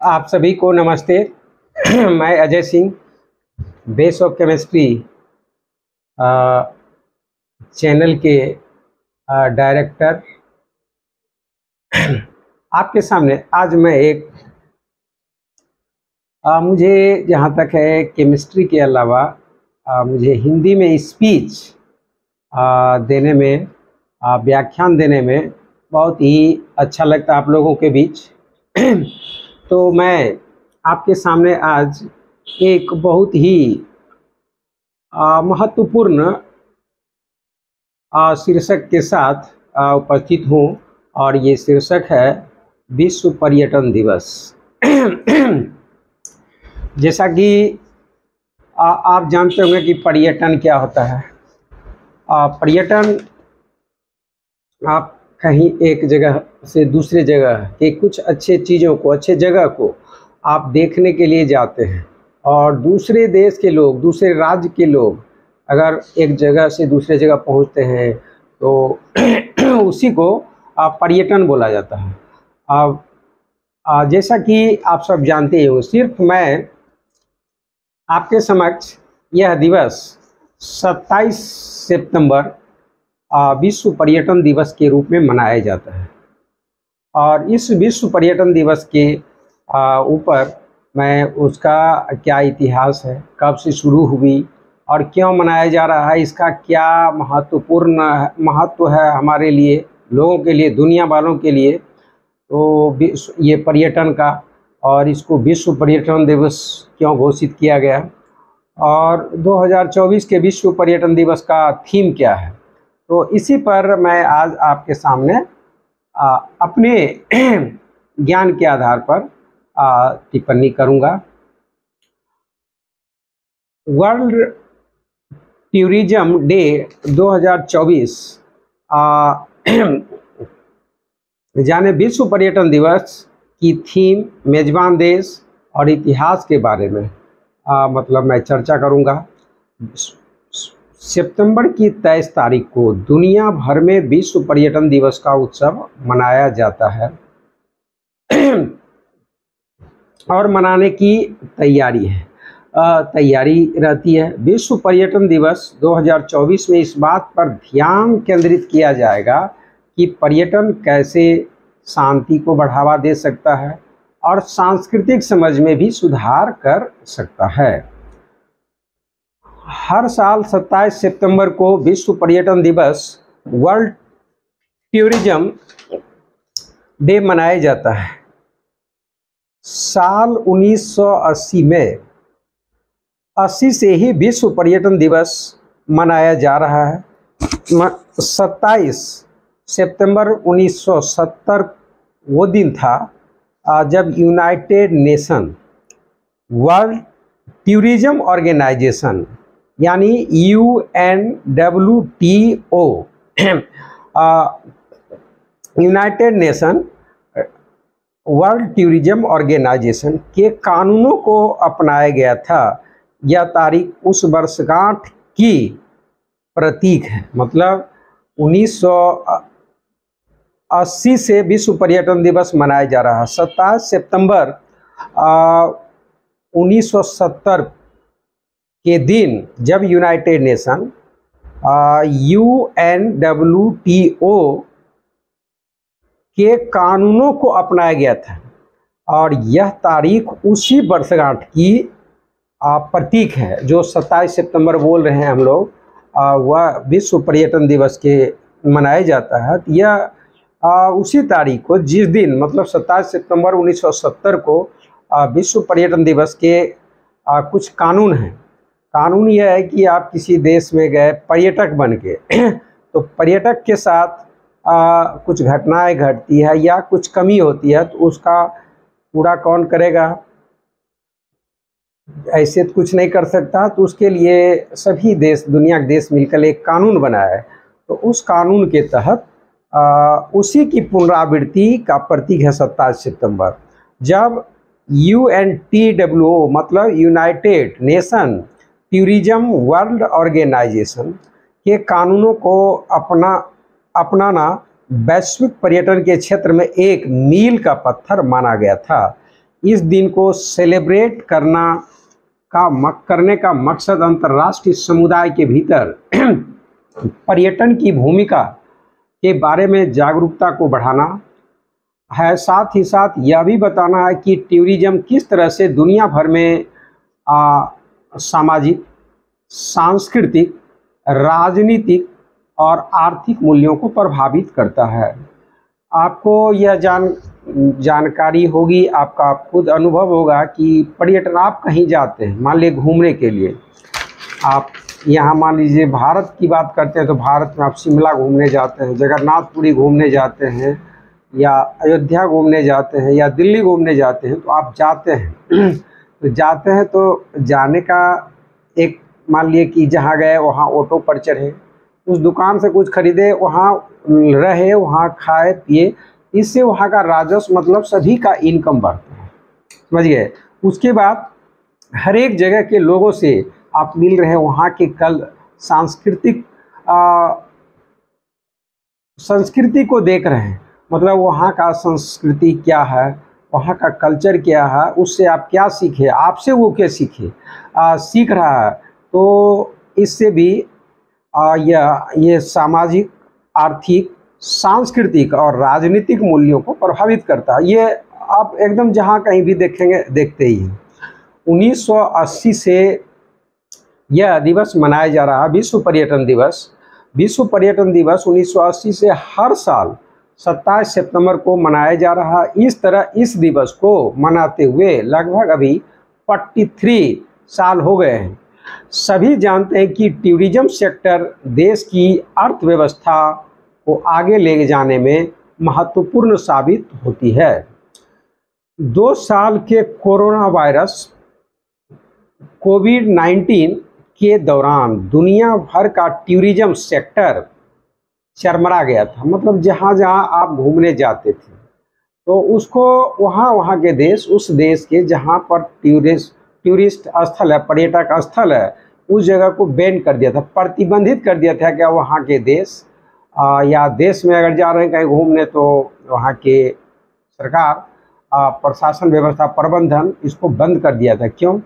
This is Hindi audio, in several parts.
आप सभी को नमस्ते। मैं Ajay Singh, base of chemistry channel के डायरेक्टर आपके सामने आज मैं एक मुझे जहाँ तक है केमिस्ट्री के अलावा मुझे हिंदी में स्पीच देने में व्याख्यान देने में बहुत ही अच्छा लगता है आप लोगों के बीच। तो मैं आपके सामने आज एक बहुत ही महत्वपूर्ण शीर्षक के साथ उपस्थित हूँ और ये शीर्षक है विश्व पर्यटन दिवस। जैसा कि आप जानते होंगे कि पर्यटन क्या होता है। पर्यटन आप कहीं एक जगह से दूसरे जगह के कुछ अच्छे चीज़ों को, अच्छे जगह को आप देखने के लिए जाते हैं और दूसरे देश के लोग, दूसरे राज्य के लोग अगर एक जगह से दूसरे जगह पहुंचते हैं तो उसी को पर्यटन बोला जाता है। अब जैसा कि आप सब जानते हो, सिर्फ मैं आपके समक्ष यह दिवस 27 सितंबर विश्व पर्यटन दिवस के रूप में मनाया जाता है और इस विश्व पर्यटन दिवस के ऊपर मैं उसका क्या इतिहास है, कब से शुरू हुई और क्यों मनाया जा रहा है, इसका क्या महत्व है हमारे लिए, लोगों के लिए, दुनिया वालों के लिए, तो ये पर्यटन का और इसको विश्व पर्यटन दिवस क्यों घोषित किया गया और 2024 के विश्व पर्यटन दिवस का थीम क्या है, तो इसी पर मैं आज आपके सामने अपने ज्ञान के आधार पर टिप्पणी करूंगा। वर्ल्ड टूरिज्म डे 2024 यानी विश्व पर्यटन दिवस की थीम, मेजबान देश और इतिहास के बारे में मतलब मैं चर्चा करूंगा। सितंबर की 23 तारीख को दुनिया भर में विश्व पर्यटन दिवस का उत्सव मनाया जाता है और मनाने की तैयारी रहती है। विश्व पर्यटन दिवस 2024 में इस बात पर ध्यान केंद्रित किया जाएगा कि पर्यटन कैसे शांति को बढ़ावा दे सकता है और सांस्कृतिक समझ में भी सुधार कर सकता है। हर साल 27 सितंबर को विश्व पर्यटन दिवस, वर्ल्ड टूरिज्म डे मनाया जाता है। साल 1980 में 80 से ही विश्व पर्यटन दिवस मनाया जा रहा है। 27 सितंबर 1970 वो दिन था जब United Nation World Tourism Organisation यानी UNWTO United Nation World Tourism Organisation के कानूनों को अपनाया गया था। यह तारीख उस वर्षगांठ की प्रतीक है। मतलब 1980 से विश्व पर्यटन दिवस मनाया जा रहा है। 27 सितंबर 1970 के दिन जब यूनाइटेड नेशन UNWTO के कानूनों को अपनाया गया था और यह तारीख उसी वर्षगांठ की प्रतीक है। जो 27 सितंबर बोल रहे हैं हम लोग, वह विश्व पर्यटन दिवस के मनाया जाता है। यह उसी तारीख को, जिस दिन मतलब 27 सितंबर 1970 को विश्व पर्यटन दिवस के कुछ कानून हैं। कानून यह है कि आप किसी देश में गए पर्यटक बन के तो पर्यटक के साथ कुछ घटनाएं घटती है या कुछ कमी होती है तो उसका पूरा कौन करेगा? ऐसे तो कुछ नहीं कर सकता। तो उसके लिए सभी देश, दुनिया के देश मिलकर एक कानून बनाया है। तो उस कानून के तहत उसी की पुनरावृत्ति का प्रतीक है 27 सितंबर, जब UNTWO मतलब United Nation Tourism World Organisation के कानूनों को अपनाना वैश्विक पर्यटन के क्षेत्र में एक मील का पत्थर माना गया था। इस दिन को सेलिब्रेट करने का मकसद अंतर्राष्ट्रीय समुदाय के भीतर पर्यटन की भूमिका के बारे में जागरूकता को बढ़ाना है। साथ ही साथ यह भी बताना है कि टूरिज्म किस तरह से दुनिया भर में सामाजिक, सांस्कृतिक, राजनीतिक और आर्थिक मूल्यों को प्रभावित करता है। आपको यह जानकारी होगी, आपका खुद अनुभव होगा कि पर्यटन, आप कहीं जाते हैं, मान लीजिए घूमने के लिए, आप यहाँ मान लीजिए भारत की बात करते हैं तो भारत में आप शिमला घूमने जाते हैं, जगन्नाथपुरी घूमने जाते हैं, या अयोध्या घूमने जाते हैं, या दिल्ली घूमने जाते हैं, तो आप जाते हैं तो जाते हैं तो जाने का एक, मान लिए कि जहाँ गए वहाँ ऑटो पर चढ़े, उस दुकान से कुछ खरीदे, वहाँ रहे, वहाँ खाए पिए, इससे वहाँ का राजस्व, मतलब सभी का इनकम बढ़ता है, समझ गए। उसके बाद हर एक जगह के लोगों से आप मिल रहे हैं, वहाँ के संस्कृति को देख रहे हैं, मतलब वहाँ का संस्कृति क्या है, वहाँ का कल्चर क्या है, उससे आप क्या सीखे, आपसे वो क्या सीख रहा है। तो इससे भी ये सामाजिक, आर्थिक, सांस्कृतिक और राजनीतिक मूल्यों को प्रभावित करता है। ये आप एकदम जहाँ कहीं भी देखेंगे, देखते ही हैं। 1980 से यह दिवस मनाया जा रहा है, विश्व पर्यटन दिवस। विश्व पर्यटन दिवस 1980 से हर साल 27 सितंबर को मनाया जा रहा है। इस तरह इस दिवस को मनाते हुए लगभग अभी 43 साल हो गए हैं। सभी जानते हैं कि टूरिज्म सेक्टर देश की अर्थव्यवस्था को आगे ले जाने में महत्वपूर्ण साबित होती है। 2 साल के कोरोना वायरस कोविड-19 के दौरान दुनिया भर का टूरिज्म सेक्टर चरमरा गया था। मतलब जहाँ जहाँ आप घूमने जाते थे तो उसको वहाँ के देश, उस देश के जहाँ पर टूरिस्ट स्थल है, पर्यटक स्थल है, उस जगह को बैन कर दिया था, प्रतिबंधित कर दिया था कि वहाँ के देश या देश में अगर जा रहे हैं कहीं घूमने तो वहाँ के सरकार, प्रशासन, व्यवस्था, प्रबंधन इसको बंद कर दिया था। क्यों?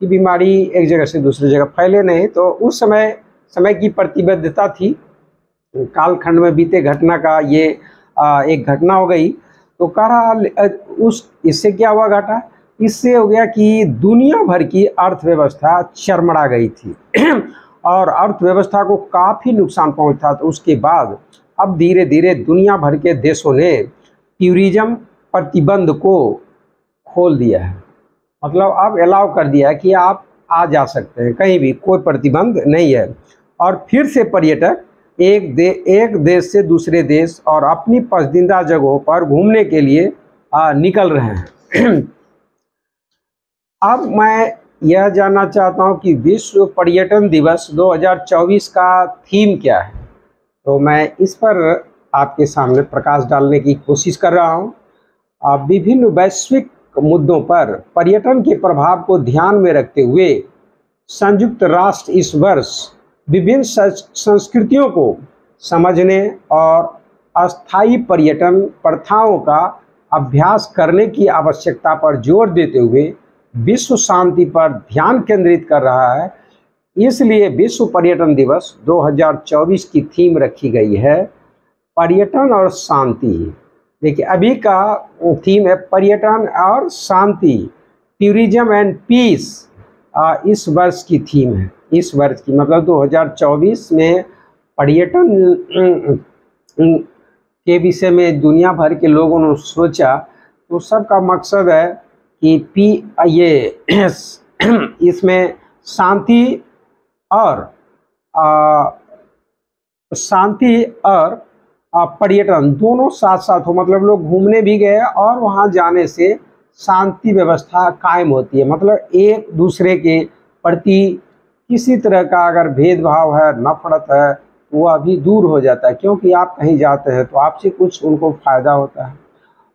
कि बीमारी एक जगह से दूसरी जगह फैले नहीं। तो उस समय की प्रतिबद्धता थी, कालखंड में बीते घटना का ये एक घटना हो गई। तो कह रहा इससे क्या हुआ घटा, इससे हो गया कि दुनिया भर की अर्थव्यवस्था चरमरा गई थी और अर्थव्यवस्था को काफ़ी नुकसान पहुंचा। तो उसके बाद अब धीरे धीरे दुनिया भर के देशों ने टूरिज्म प्रतिबंध को खोल दिया है, मतलब अब अलाउ कर दिया है कि आप आ जा सकते हैं कहीं भी, कोई प्रतिबंध नहीं है। और फिर से पर्यटक एक देश से दूसरे देश और अपनी पसंदीदा जगहों पर घूमने के लिए निकल रहे हैं। अब मैं यह जानना चाहता हूं कि विश्व पर्यटन दिवस 2024 का थीम क्या है। तो मैं इस पर आपके सामने प्रकाश डालने की कोशिश कर रहा हूं। विभिन्न वैश्विक मुद्दों पर पर्यटन के प्रभाव को ध्यान में रखते हुए संयुक्त राष्ट्र इस वर्ष विभिन्न संस्कृतियों को समझने और अस्थायी पर्यटन प्रथाओं का अभ्यास करने की आवश्यकता पर जोर देते हुए विश्व शांति पर ध्यान केंद्रित कर रहा है। इसलिए विश्व पर्यटन दिवस 2024 की थीम रखी गई है पर्यटन और शांति। देखिए अभी का थीम है पर्यटन और शांति, टूरिज्म एंड पीस। इस वर्ष की थीम है, इस वर्ष की मतलब 2024 में पर्यटन के विषय में दुनिया भर के लोगों ने सोचा। तो सबका मकसद है कि इसमें शांति और पर्यटन दोनों साथ साथ हो, मतलब लोग घूमने भी गए और वहाँ जाने से शांति व्यवस्था कायम होती है। मतलब एक दूसरे के प्रति किसी तरह का अगर भेदभाव है, नफरत है, तो वह भी दूर हो जाता है। क्योंकि आप कहीं जाते हैं तो आपसे कुछ उनको फ़ायदा होता है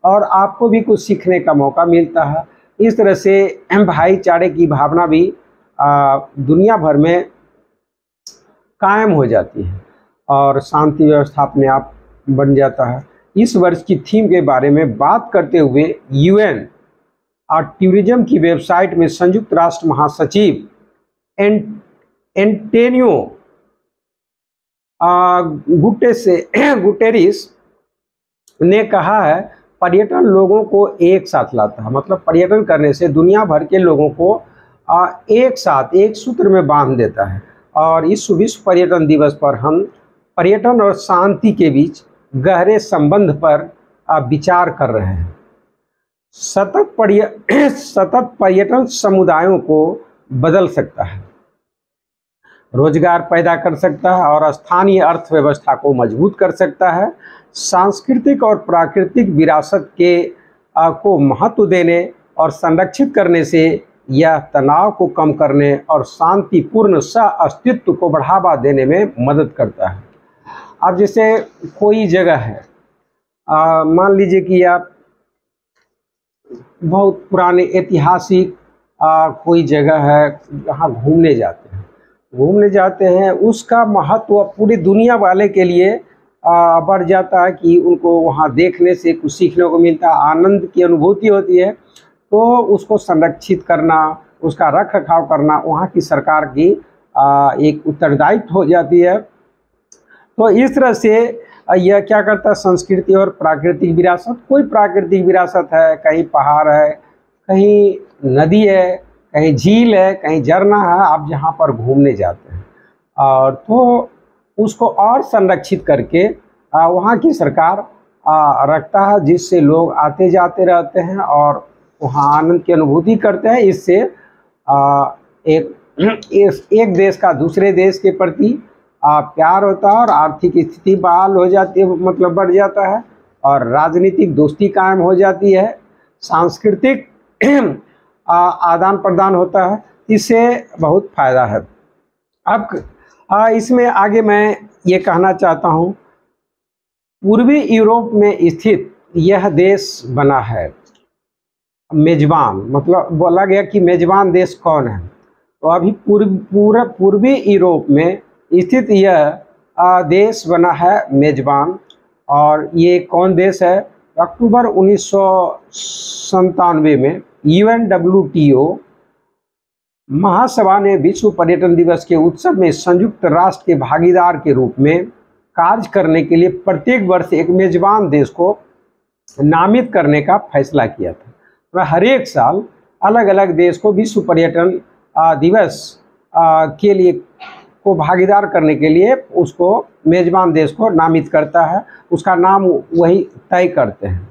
और आपको भी कुछ सीखने का मौका मिलता है। इस तरह से भाईचारे की भावना भी दुनिया भर में कायम हो जाती है और शांति व्यवस्था अपने आप बन जाता है। इस वर्ष की थीम के बारे में बात करते हुए यूएन टूरिज्म की वेबसाइट में संयुक्त राष्ट्र महासचिव एंटोनियो गुटेरिस ने कहा है, पर्यटन लोगों को एक साथ लाता है। मतलब पर्यटन करने से दुनिया भर के लोगों को एक साथ एक सूत्र में बांध देता है। और इस विश्व पर्यटन दिवस पर हम पर्यटन और शांति के बीच गहरे संबंध पर विचार कर रहे हैं। सतत पर्यटन समुदायों को बदल सकता है, रोजगार पैदा कर सकता है और स्थानीय अर्थव्यवस्था को मजबूत कर सकता है। सांस्कृतिक और प्राकृतिक विरासत को महत्व देने और संरक्षित करने से यह तनाव को कम करने और शांतिपूर्ण सह अस्तित्व को बढ़ावा देने में मदद करता है। अब जैसे कोई जगह है, मान लीजिए कि आप बहुत पुराने ऐतिहासिक कोई जगह है जहाँ घूमने जाते हैं, उसका महत्व पूरी दुनिया वाले के लिए बढ़ जाता है कि उनको वहाँ देखने से कुछ सीखने को मिलता है, आनंद की अनुभूति होती है। तो उसको संरक्षित करना, उसका रख रखाव करना वहाँ की सरकार की एक उत्तरदायित्व हो जाती है। तो इस तरह से यह क्या करता है, संस्कृति और प्राकृतिक विरासत, कोई प्राकृतिक विरासत है, कहीं पहाड़ है, कहीं नदी है, कहीं झील है, कहीं झरना है, आप जहाँ पर घूमने जाते हैं और तो उसको और संरक्षित करके वहाँ की सरकार रखता है, जिससे लोग आते जाते रहते हैं और वहाँ आनंद की अनुभूति करते हैं। इससे एक देश का दूसरे देश के प्रति प्यार होता है और आर्थिक स्थिति बहाल हो जाती है, मतलब बढ़ जाता है, और राजनीतिक दोस्ती कायम हो जाती है, सांस्कृतिक आदान प्रदान होता है, इससे बहुत फायदा है। अब इसमें आगे मैं ये कहना चाहता हूँ, पूर्वी यूरोप में स्थित यह देश बना है मेजबान, मतलब बोला गया कि मेजबान देश कौन है, तो अभी पूर्वी यूरोप में स्थित यह देश बना है मेजबान। और ये कौन देश है? अक्टूबर 1997 में UNWTO महासभा ने विश्व पर्यटन दिवस के उत्सव में संयुक्त राष्ट्र के भागीदार के रूप में कार्य करने के लिए प्रत्येक वर्ष एक मेजबान देश को नामित करने का फैसला किया था। तो हर एक साल अलग अलग देश को विश्व पर्यटन दिवस के लिए को भागीदार करने के लिए उसको मेजबान देश को नामित करता है, उसका नाम वही तय करते हैं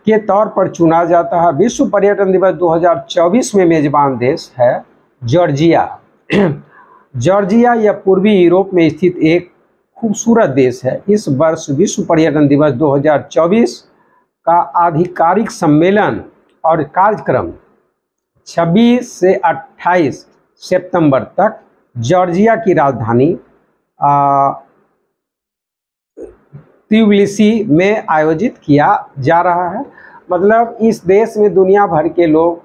के तौर पर चुना जाता है। विश्व पर्यटन दिवस 2024 में मेजबान देश है जॉर्जिया। जॉर्जिया यह पूर्वी यूरोप में स्थित एक खूबसूरत देश है। इस वर्ष विश्व पर्यटन दिवस 2024 का आधिकारिक सम्मेलन और कार्यक्रम 26 से 28 सितंबर तक जॉर्जिया की राजधानी त्बिलिसी में आयोजित किया जा रहा है। मतलब इस देश में दुनिया भर के लोग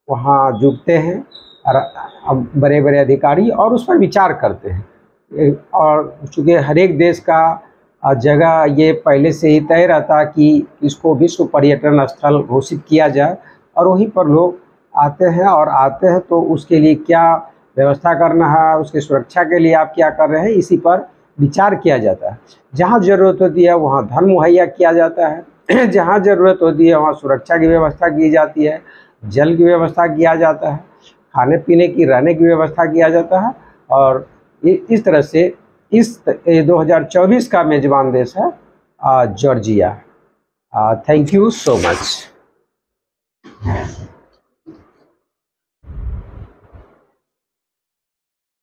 वहाँ जुटते हैं और बड़े बड़े अधिकारी और उस पर विचार करते हैं। और चूँकि हर एक देश का जगह ये पहले से ही तय रहता कि इसको विश्व पर्यटन स्थल घोषित किया जाए और वहीं पर लोग आते हैं तो उसके लिए क्या व्यवस्था करना है, उसकी सुरक्षा के लिए आप क्या कर रहे हैं, इसी पर विचार किया जाता है। जहाँ ज़रूरत होती है वहाँ धन मुहैया किया जाता है, जहाँ ज़रूरत होती है वहाँ सुरक्षा की व्यवस्था की जाती है, जल की व्यवस्था किया जाता है, खाने पीने की रहने की व्यवस्था किया जाता है। और इस तरह से इस 2024 का मेजबान देश है Georgia. Thank you so much.